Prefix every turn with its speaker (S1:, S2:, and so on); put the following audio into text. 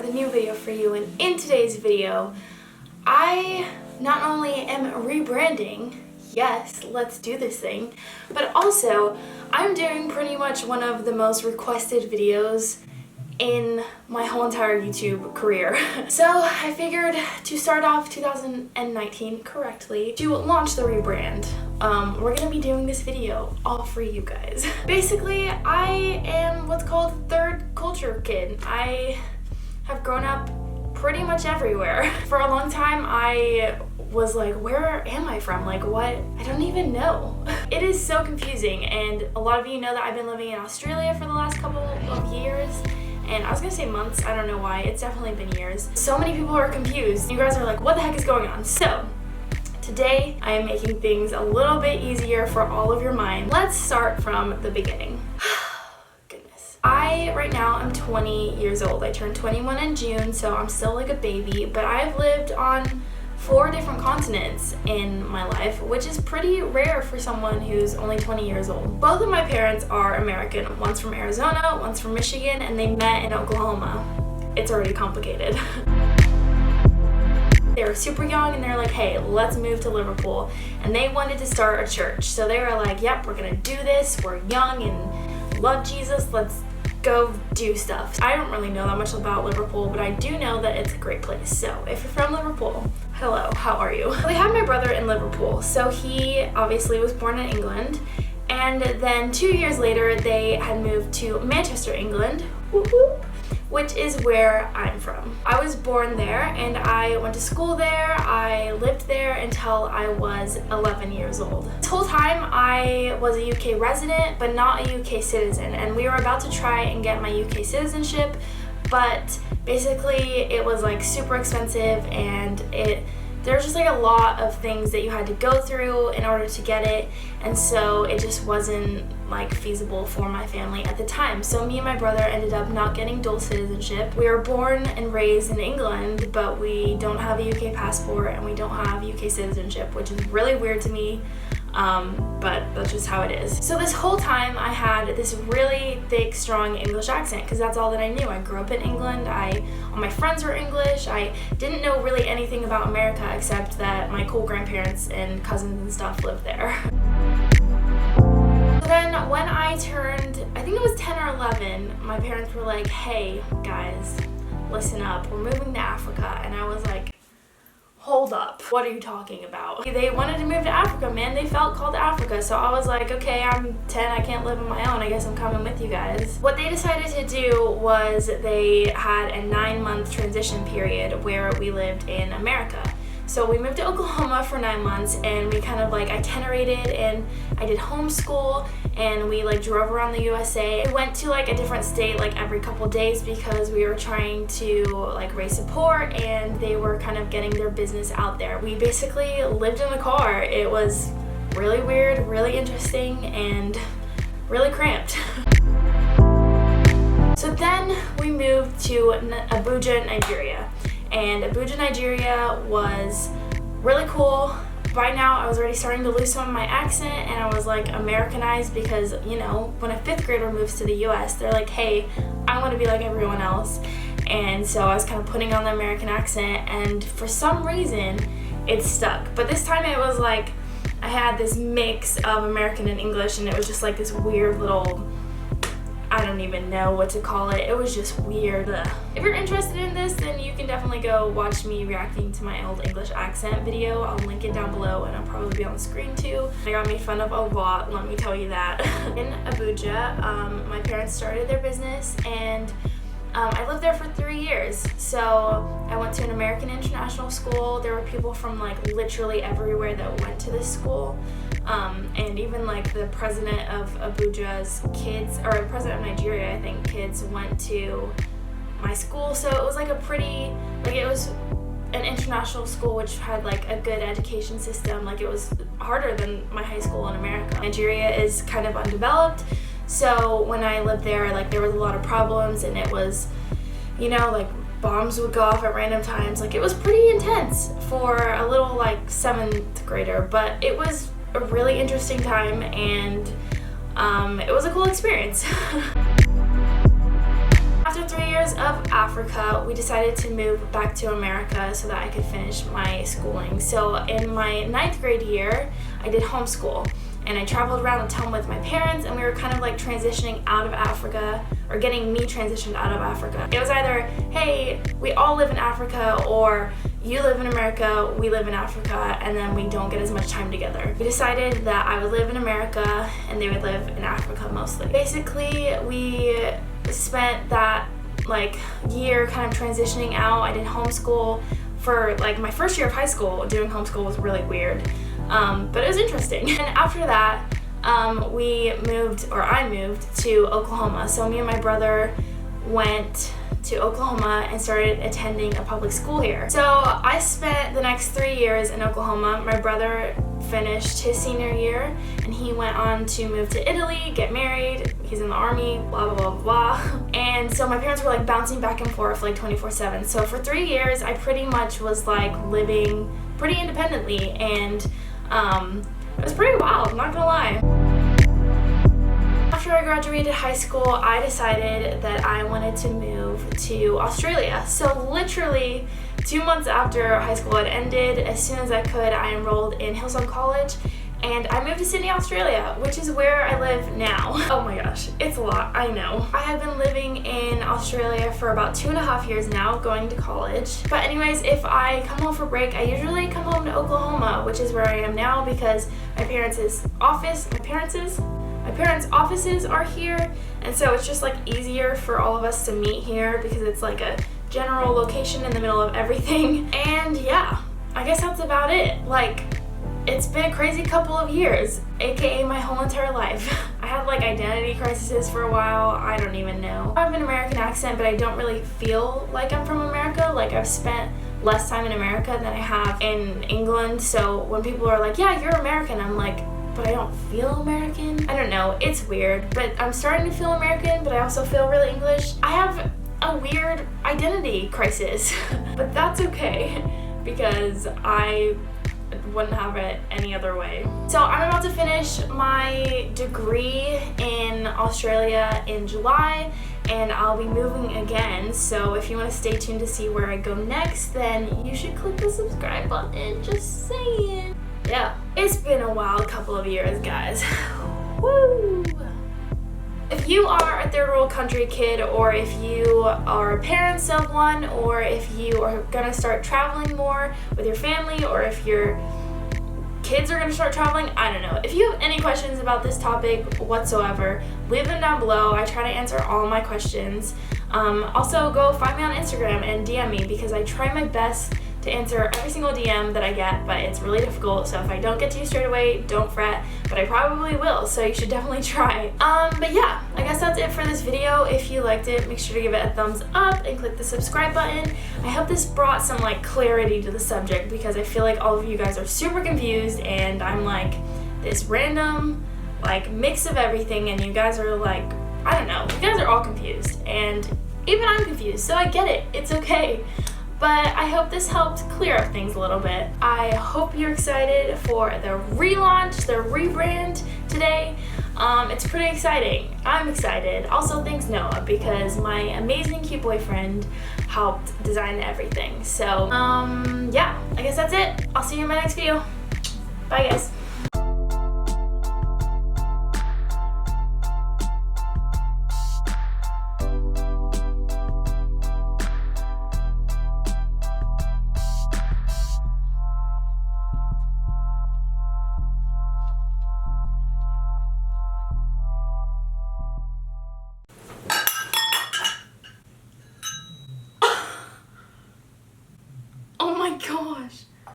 S1: with a new video for you, and in today's video I not only am rebranding, yes, let's do this thing, but also I'm doing pretty much one of the most requested videos in my whole entire YouTube career. So I figured to start off 2019 correctly, to launch the rebrand, we're gonna be doing this video all for you guys. Basically, I am what's called a third culture kid. I have grown up pretty much everywhere. For a long time, I was like, where am I from? Like, what? I don't even know. It is so confusing, and a lot of you know that I've been living in Australia for the last couple of years. And I was gonna say months, I don't know why, it's definitely been years. So many people are confused. You guys are like, what the heck is going on? So, today I am making things a little bit easier for all of your mind. Let's start from the beginning. Goodness. Right now, I'm 20 years old. I turned 21 in June, so I'm still like a baby, but I've lived on 4 different continents in my life, which is pretty rare for someone who's only 20 years old. Both of my parents are American. One's from Arizona, one's from Michigan, and they met in Oklahoma. It's already complicated. They were super young and they're like, hey, let's move to Liverpool. And they wanted to start a church. So they were like, yep, we're gonna do this. We're young and love Jesus. Let's go do stuff. I don't really know that much about Liverpool, but I do know that it's a great place. So if you're from Liverpool, hello, how are you? We had my brother in Liverpool, so he obviously was born in England, and then 2 years later they had moved to Manchester, England, which is where I'm from. I was born there and I went to school there. I lived there until I was 11 years old. This whole time I was a UK resident, but not a UK citizen, and we were about to try and get my UK citizenship, but basically it was like super expensive, and there's just like a lot of things that you had to go through in order to get it, and so it just wasn't like feasible for my family at the time. So me and my brother ended up not getting dual citizenship. We were born and raised in England, but we don't have a UK passport and we don't have UK citizenship, which is really weird to me. But that's just how it is. So this whole time I had this really thick, strong English accent because that's all that I knew. I grew up in England. All my friends were English. I didn't know really anything about America except that my cool grandparents and cousins and stuff lived there. So then when I turned, I think it was 10 or 11, my parents were like, hey guys, listen up, we're moving to Africa. And I was like, hold up, what are you talking about? They wanted to move to Africa, man. They felt called to Africa. So I was like, okay, I'm 10, I can't live on my own. I guess I'm coming with you guys. What they decided to do was they had a 9-month transition period where we lived in America. So we moved to Oklahoma for 9 months, and we kind of like itinerated, and I did homeschool, and we like drove around the USA. We went to like a different state like every couple days because we were trying to like raise support, and they were kind of getting their business out there. We basically lived in the car. It was really weird, really interesting, and really cramped. So then we moved to Abuja, Nigeria. And Abuja, Nigeria was really cool. By now I was already starting to lose some of my accent, and I was like Americanized because, you know, when a 5th grader moves to the US, they're like, hey, I want to be like everyone else. And so I was kind of putting on the American accent, and for some reason it stuck. But this time it was like I had this mix of American and English, and it was just like this weird little, I don't even know what to call it. It was just weird. Ugh. If you're interested in this, then you can definitely go watch me reacting to my old English accent video. I'll link it down below, and I'll probably be on the screen too. I got made fun of a lot, let me tell you that. In Abuja, my parents started their business, and I lived there for 3 years. So I went to an American international school. There were people from like literally everywhere that went to this school. And even like the president of Abuja's kids, or the president of Nigeria, I think, kids went to my school. So it was like a pretty, like it was an international school which had like a good education system. Like it was harder than my high school in America. Nigeria is kind of undeveloped. So when I lived there, like there was a lot of problems, and it was, you know, like bombs would go off at random times. Like it was pretty intense for a little like 7th grader, but it was a really interesting time, and it was a cool experience. After 3 years of Africa, we decided to move back to America so that I could finish my schooling. So in my 9th grade year, I did homeschool. And I traveled around the town with my parents, and we were kind of like transitioning out of Africa, or getting me transitioned out of Africa. It was either, hey, we all live in Africa, or you live in America, we live in Africa, and then we don't get as much time together. We decided that I would live in America, and they would live in Africa mostly. Basically, we spent that like year kind of transitioning out. I did homeschool for like my first year of high school. Doing homeschool was really weird. But it was interesting. And after that, I moved to Oklahoma. So me and my brother went to Oklahoma and started attending a public school here. So I spent the next 3 years in Oklahoma. My brother finished his senior year and he went on to move to Italy, get married, he's in the army, blah, blah, blah, blah. And so my parents were like bouncing back and forth like 24/7. So for 3 years, I pretty much was like living pretty independently, and it was pretty wild, not gonna lie. After I graduated high school, I decided that I wanted to move to Australia. So literally 2 months after high school had ended, as soon as I could, I enrolled in Hillsong College, and I moved to Sydney, Australia, which is where I live now. Oh my gosh, it's a lot, I know. I have been living in Australia for about 2.5 years now, going to college. But anyways, if I come home for break, I usually come home to Oklahoma, which is where I am now because my parents' offices are here, and so it's just like easier for all of us to meet here because it's like a general location in the middle of everything. And yeah, I guess that's about it. Like, it's been a crazy couple of years, aka my whole entire life. I had like identity crises for a while, I don't even know. I have an American accent, but I don't really feel like I'm from America. Like, I've spent less time in America than I have in England, so when people are like, yeah, you're American, I'm like, but I don't feel American. I don't know, it's weird, but I'm starting to feel American, but I also feel really English. I have a weird identity crisis, but that's okay because I wouldn't have it any other way. So I'm about to finish my degree in Australia in July, and I'll be moving again. So if you want to stay tuned to see where I go next, then you should click the subscribe button, just saying. Yeah, it's been a wild couple of years, guys. Woo! If you are a third world country kid, or if you are parents of one, or if you are gonna start traveling more with your family, or if your kids are gonna start traveling, I don't know. If you have any questions about this topic whatsoever, leave them down below. I try to answer all my questions. Also, go find me on Instagram and DM me because I try my best to answer every single DM that I get, but it's really difficult. So if I don't get to you straight away, don't fret, but I probably will, so you should definitely try. But yeah, I guess that's it for this video. If you liked it, make sure to give it a thumbs up and click the subscribe button. I hope this brought some like clarity to the subject because I feel like all of you guys are super confused and I'm like this random like mix of everything, and you guys are like, I don't know, you guys are all confused, and even I'm confused, so I get it, it's okay. But I hope this helped clear up things a little bit. I hope you're excited for the relaunch, the rebrand today. It's pretty exciting. I'm excited. Also, thanks Noah, because my amazing cute boyfriend helped design everything. So, yeah, I guess that's it. I'll see you in my next video. Bye, guys.